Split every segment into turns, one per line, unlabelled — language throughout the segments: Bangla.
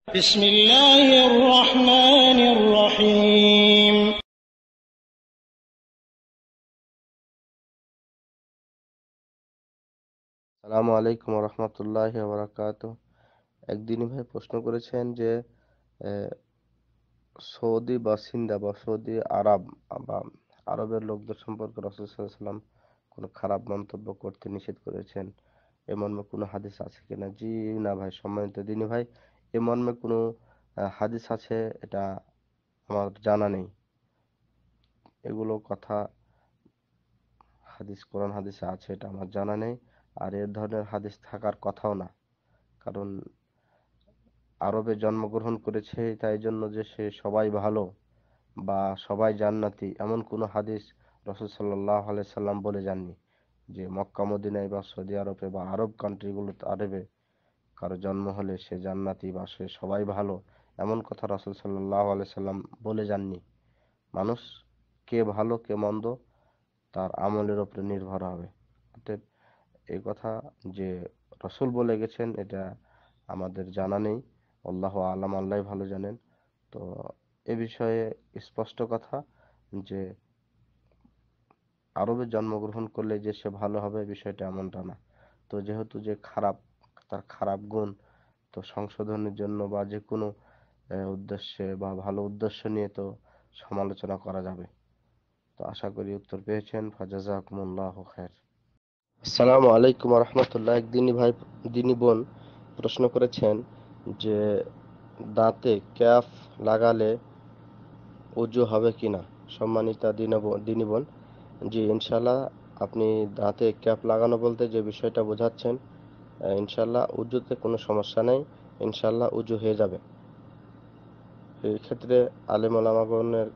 بسم الله الرحمن الرحيم
আসসালামু আলাইকুম রহমতুল্লাহি বারাকাতুহ। একদিনই ভাই প্রশ্ন করেছেন যে আহ, সৌদি বাসিন্দা বা সৌদি আরব বা আরবের লোকদের সম্পর্কে রাসূল সাল্লাল্লাহু আলাইহি ওয়াসাল্লাম কোনো খারাপ মন্তব্য করতে নিষেধ করেছেন, এ মর্মে কোনো হাদিস আছে কিনা? জি না ভাই, সম্মানিত দিনী ভাই, এ মর্মে কোনো হাদিস আছে এটা আমার জানা নেই। এগুলো কথা হাদিস, কোরআন হাদিসে আছে এটা আমার জানা নেই। আর এর ধরনের হাদিস থাকার কথাও না। কারণ আরবে জন্মগ্রহণ করেছে তাই জন্য যে সে সবাই ভালো বা সবাই জান্নাতি, এমন কোনো হাদিস রাসূল সাল্লাল্লাহু আলাইহি সাল্লাম বলে যাননি যে মক্কা মদিনায় বা সৌদি আরবে বা আরব কান্ট্রিগুলোতে আরবে কারো জন্ম হলে সে জান্নাতি বা সে সবাই ভালো, এমন কথা রাসূল সাল্লাল্লাহু আলাইহি সাল্লাম বলে যাননি। মানুষ কে ভালো কে মন্দ তার আমলের উপরে নির্ভর হবে। অতএব এই কথা যে রসুল বলে গেছেন এটা আমাদের জানা নেই। আল্লাহু আলাম, আল্লাহই ভালো জানেন। তো এ বিষয়ে স্পষ্ট কথা যে আরবে জন্মগ্রহণ করলে যে সে ভালো হবে বিষয়টা এমনটা না। তো যেহেতু যে খারাপ, তার খারাপ গুণ তো সংশোধনের জন্য বা যে কোনো উদ্দেশ্যে বা ভালো উদ্দেশ্য নিয়ে তো সমালোচনা করা যাবে। তো আশা করি উত্তর পেয়েছেন। ফাজাজাকুমুল্লাহু খায়ের। আসসালামু আলাইকুম রহমতুল্লাহ। একদিনই ভাই, দিনী বোন প্রশ্ন করেছেন যে দাঁতে ক্যাপ লাগালে অজু হবে কিনা। সম্মানিতা দিনী বোন, জি ইনশাল্লাহ, আপনি দাঁতে ক্যাপ লাগানো বলতে যে বিষয়টা বোঝাচ্ছেন, ইনশাল্লাহ উজুতে কোনো সমস্যা নেই। ইনশাল্লাহ উজু হয়ে যাবে। এই ক্ষেত্রে আলেম ওলামাগণের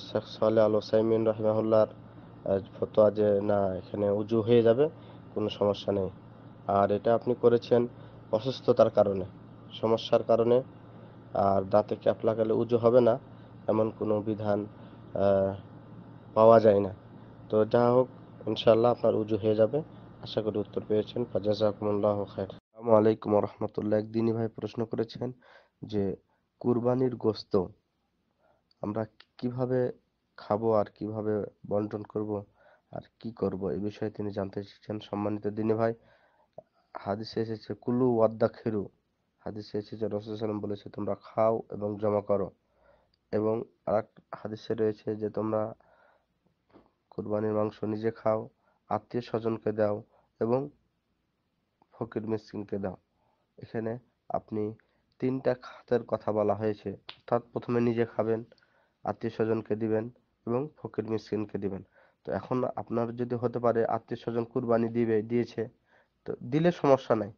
শেখ সালেহ আল ওসাইমিন রাহিমাহুল্লাহর ফতোয়া যে না, এখানে উজু হয়ে যাবে, কোনো সমস্যা নেই। আর এটা আপনি করেছেন অসুস্থতার কারণে, সমস্যার কারণে। আর দাঁতে ক্যাপ লাগালে উজু হবে না এমন কোনো বিধান আহ, পাওয়া যায় না। তো যা হোক, ইনশাআল্লাহ আপনার উজু হয়ে যাবে। আশা করি উত্তর পেয়েছেন। ফাজাজাকুমুল্লাহু খাইর। আসসালামু আলাইকুম রহমতুল্লাহ। একদিনই ভাই প্রশ্ন করেছেন যে কুরবানির গোশত আমরা কিভাবে খাবো আর কিভাবে বন্টন করব আর কি করব, এই বিষয়ে তিনি জানতে চেয়েছেন। সম্মানিত দিনী ভাই, হাদিসে এসেছে কুলু ওয়াদ্দা খেরু, হাদিসে এসেছে রাসূল সাল্লাল্লাহু আলাইহি ওয়াসাল্লাম বলেছে তোমরা খাও এবং জমা করো। এবং আরেক হাদিসে রয়েছে যে তোমরা কুরবানির মাংস নিজে খাও, আত্মীয় স্বজনকে দাও এবং ফকির মিসকিনকে দাও। এখানে আপনি তিনটা খাতের কথা বলা হয়েছে, অর্থাৎ প্রথমে নিজে খাবেন, আত্মীয় স্বজনকে দিবেন এবং ফকির মিসকিনকে দিবেন। তো এখন আপনার যদি হতে পারে আত্মীয় স্বজন কুরবানি দিয়েছে, তো দিলে সমস্যা নাই।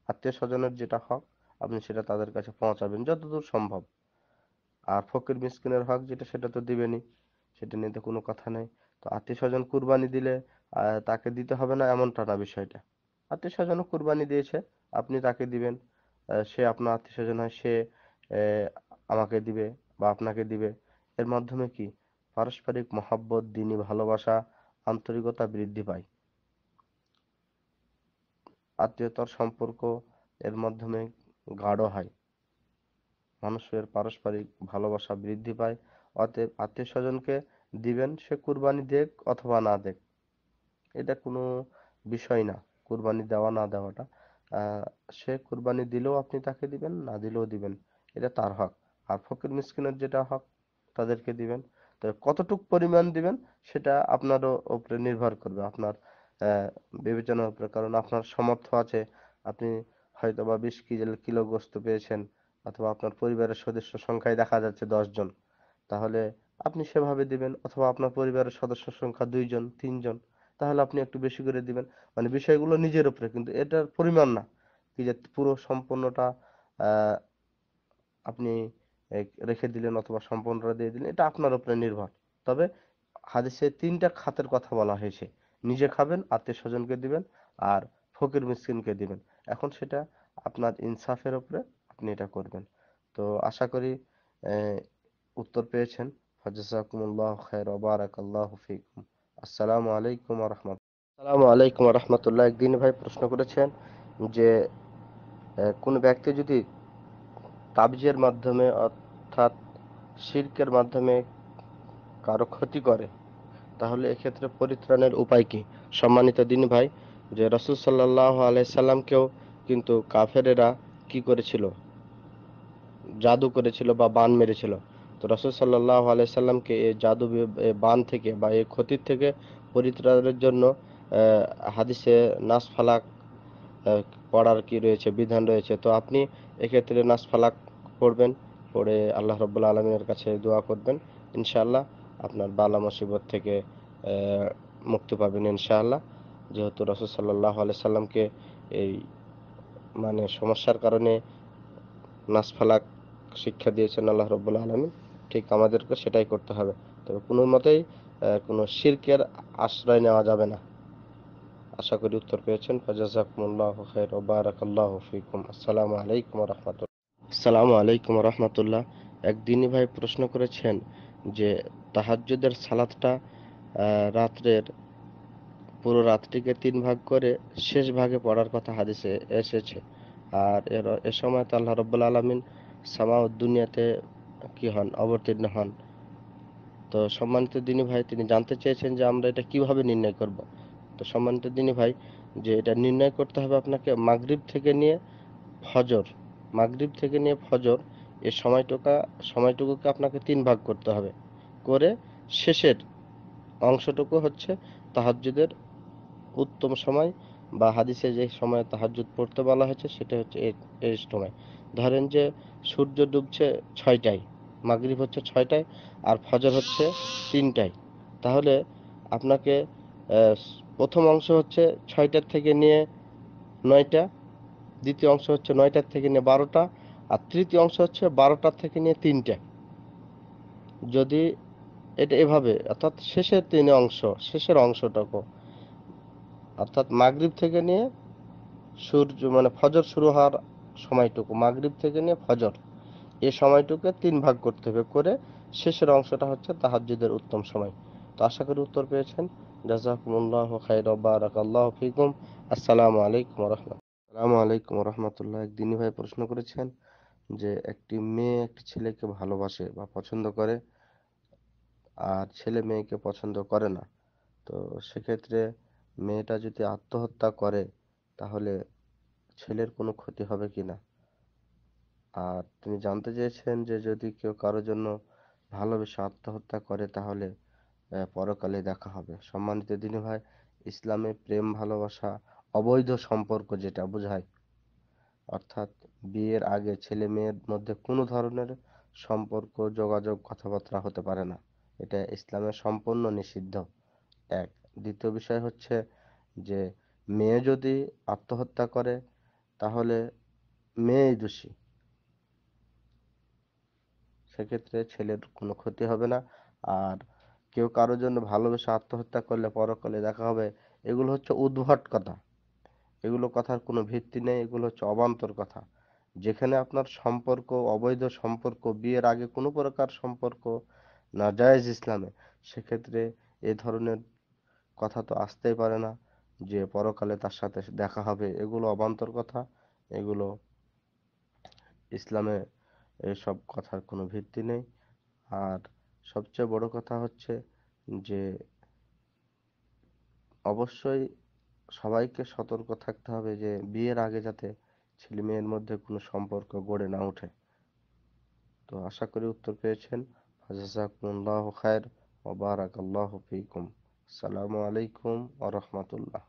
আত্মীয় স্বজনের যেটা হক আপনি সেটা তাদের কাছে পৌঁছাবেন যতদূর সম্ভব। আর ফকির মিসকিনের হক যেটা সেটা তো দিবেনই, সেটা নিয়ে তো কোনো কথা নেই। তো আত্মীয় স্বজন কুরবানি দিলে তাকে দিতে হবে না এমনটা না বিষয়টা। আত্মীয় স্বজনও কুরবানি দিয়েছে, আপনি তাকে দিবেন। সে আপনার আত্মীয় স্বজন হয়, সে আহ, আমাকে দিবে বা আপনাকে দিবে। এর মাধ্যমে কি পারস্পরিক মহাব্বত, দ্বীনি ভালোবাসা, আন্তরিকতা বৃদ্ধি পায়। আত্মীয়তার সম্পর্ক এর মাধ্যমে গাঢ় হয়, মানুষের পারস্পরিক ভালোবাসা বৃদ্ধি পায়। অতএব আত্মীয় স্বজনকে দিবেন, সে কুরবানি দেখ অথবা না দেখ, এটা কোনো বিষয় না। কুরবানি দেওয়া না দেওয়াটা, আহ, সে কুরবানি দিলেও আপনি তাকে দিবেন, না দিলেও দিবেন, এটা তার হক। আর ফকির মিসকিনের যেটা হক তাদেরকে দিবেন। তো কতটুক পরিমাণ দিবেন সেটা আপনারও উপরে নির্ভর করবে, আপনার আহ, বিবেচনার উপরে। কারণ আপনার সামর্থ্য আছে, আপনি হয়তো বা 20 কিলো গোস্ত পেয়েছেন, অথবা আপনার পরিবারের সদস্য সংখ্যায় দেখা যাচ্ছে 10 জন, তাহলে আপনি সেভাবে দিবেন। অথবা আপনার পরিবারের সদস্য সংখ্যা 2 জন 3 জন, তাহলে আপনি একটু বেশি করে দিবেন। মানে বিষয়গুলো নিজের উপরে, কিন্তু এটার পরিমাণ না কি যে পুরো সম্পূর্ণটা আহ, আপনি রেখে দিলেন অথবা সম্পূর্ণটা দিয়ে দিলেন, এটা আপনার উপরে নির্ভর। তবে হাদিসে তিনটা খাতের কথা বলা হয়েছে, নিজে খাবেন, আত্মীয় স্বজনকে দিবেন আর ফকির মিসকিনকে দিবেন। এখন সেটা আপনার ইনসাফের উপরে, আপনি এটা করবেন। তো আশা করি আহ, উত্তর পেয়েছেন। ফাজাজাকুমুল্লাহ খায়র ওয়া বারাকাল্লাহু ফিকুম। আসসালামু আলাইকুম ওয়া রাহমাতুল্লাহ। আসসালামু আলাইকুম ওয়া রাহমাতুল্লাহ। একদিন ভাই প্রশ্ন করেছেন যে কোন ব্যক্তি যদি তাবিজের মাধ্যমে অর্থাৎ শিরকের মাধ্যমে কারো ক্ষতি করে, তাহলে এক্ষেত্রে পরিত্রাণের উপায় কি? সম্মানিত দিনী ভাই, যে রাসূল সাল্লাল্লাহু আলাইহি সাল্লামকেও কিন্তু কাফেরেরা কি করেছিল? জাদু করেছিল বা বান মেরেছিল। তো রাসূল সাল্লাল্লাহু আলাইহি সাল্লামকে এই জাদু বান থেকে বা এই ক্ষতির থেকে পরিত্রাণের জন্য হাদিসে নাস ফালাক পড়ার কি রয়েছে, বিধান রয়েছে। তো আপনি এক্ষেত্রে নাস ফালাক পড়বেন, পড়ে আল্লাহ রাব্বুল আলামিনের কাছে দোয়া করবেন। ইনশাআল্লাহ আপনার বালা মুসিবত থেকে মুক্তি পাবেন ইনশাআল্লাহ। যেহেতু রাসূল সাল্লাল্লাহু আলাইহি সাল্লামকে এই মানে সমস্যার কারণে নাস ফালাক শিক্ষা দিয়েছেন আল্লাহ রাব্বুল আলামিন, ঠিক আমাদেরকে সেটাই করতে হবে। তবে কোনো মতেই কোনো শিরকের আশ্রয় নেওয়া যাবে না। আশা করি উত্তর পেয়েছেন। ফাজাজাকুমুল্লাহু খাইর ওয়া বারাকাল্লাহু ফিকুম। আসসালামু আলাইকুম ওয়া রাহমাতুল্লাহ। আসসালামু আলাইকুম ওয়া রাহমাতুল্লাহ। এক দিনী ভাই প্রশ্ন করেছেন যে তাহাজ্জুদের সালাতটা রাত্রের পুরো রাতটিকে ৩ ভাগ করে শেষ ভাগে পড়ার কথা হাদিসে এসেছে। আর এ সময় তো আল্লাহ রাব্বুল আলামিন সামাউদ দুনিয়াতে কি হন? অবতীর্ণ হন। তো সম্মানিত দিনী ভাই, তিনি জানতে চেয়েছেন যে আমরা এটা কিভাবে নির্ণয় করব। তো সম্মানিত দিনী ভাই, যে এটা নির্ণয় করতে হবে আপনাকে মাগরিব থেকে নিয়ে ফজর, মাগরিব থেকে নিয়ে ফজর এই সময়টুকুকে আপনাকে ৩ ভাগ করতে হবে। করে শেষের অংশটুকু হচ্ছে তাহাজ্জুদের উত্তম সময়, বা হাদিসে যে সময় তাহাজ্জুদ পড়তে বলা হয়েছে সেটা হচ্ছে এই সময়। ধরেন যে সূর্য ডুবছে ৬টায়, মাগরিব হচ্ছে ৬টায়, আর ফজর হচ্ছে ৩টায়। তাহলে আপনাকে প্রথম অংশ হচ্ছে ৬টার থেকে নিয়ে ৯টা, দ্বিতীয় অংশ হচ্ছে ৯টার থেকে নিয়ে ১২টা, আর তৃতীয় অংশ হচ্ছে ১২টার থেকে নিয়ে ৩টে। যদি এটা এভাবে, অর্থাৎ শেষের অংশটুকু, অর্থাৎ মাগরিব থেকে নিয়ে সূর্য মানে ফজর শুরু হওয়ার সময়টুকু, মাগরিব থেকে নিয়ে ফজর এই সময়টুকু ৩ ভাগ করতে হবে, করে শেষের অংশটা হচ্ছে তাহাজ্জুদের উত্তম সময়। তো আশা করি উত্তর পেয়েছেন। জাযাকুমুল্লাহু খাইরান ওয়া বারাকাল্লাহু ফিকুম। আসসালামু আলাইকুম ওয়া রাহমাতুল্লাহ। আসসালামু আলাইকুম ওয়া রাহমাতুল্লাহ। এক দিনী ভাই প্রশ্ন করেছেন যে একটি মেয়ে একটি ছেলেকে ভালোবাসে বা পছন্দ করে, আর ছেলে মেয়েকে পছন্দ করে না। তো সেক্ষেত্রে মেয়েটা যদি আত্মহত্যা করে তাহলে ছেলের কোনো ক্ষতি হবে কিনা? আর তিনি জানতে চেয়েছেন যে যদি কেউ কারোর জন্য ভালোবেসে আত্মহত্যা করে তাহলে পরকালে দেখা হবে। সম্মানিত দিনী ভাই, ইসলামে প্রেম ভালোবাসা অবৈধ সম্পর্ক যেটা বোঝায়, অর্থাৎ বিয়ের আগে ছেলে মেয়ের মধ্যে কোনো ধরনের সম্পর্ক, যোগাযোগ, কথাবার্তা হতে পারে না। এটা ইসলামে সম্পূর্ণ নিষিদ্ধ। এক। দ্বিতীয় বিষয় হচ্ছে যে মেয়ে যদি আত্মহত্যা করে তাহলে মেয়েই দোষী, সেক্ষেত্রে ছেলের কোনো ক্ষতি হবে না। আর কেউ কারোর জন্য ভালোবেসে আত্মহত্যা করলে পরকালে দেখা হবে, এগুলো হচ্ছে উদ্ভট কথা। এগুলো কথার কোনো ভিত্তি নেই, এগুলো হচ্ছে অবান্তর কথা। যেখানে আপনার সম্পর্ক অবৈধ সম্পর্ক, বিয়ের আগে কোনো প্রকার সম্পর্ক নাজায়েজ ইসলামে, সেক্ষেত্রে এ ধরনের কথা তো আসতেই পারে না যে পরকালে তার সাথে দেখা হবে। এগুলো অবান্তর কথা, এগুলো ইসলামে এসব কথার কোনো ভিত্তি নেই। আর সবচেয়ে বড় কথা হচ্ছে যে অবশ্যই সবাইকে সতর্ক থাকতে হবে যে বিয়ের আগে যাতে ছেলে মেয়ের মধ্যে কোনো সম্পর্ক গড়ে না ওঠে। তো আশা করি উত্তর পেয়েছেন। জাযাকুমুল্লাহু খাইর ওয়া বারাকাল্লাহু ফিকুম। আসসালামু আলাইকুম ওয়া রাহমাতুল্লাহ।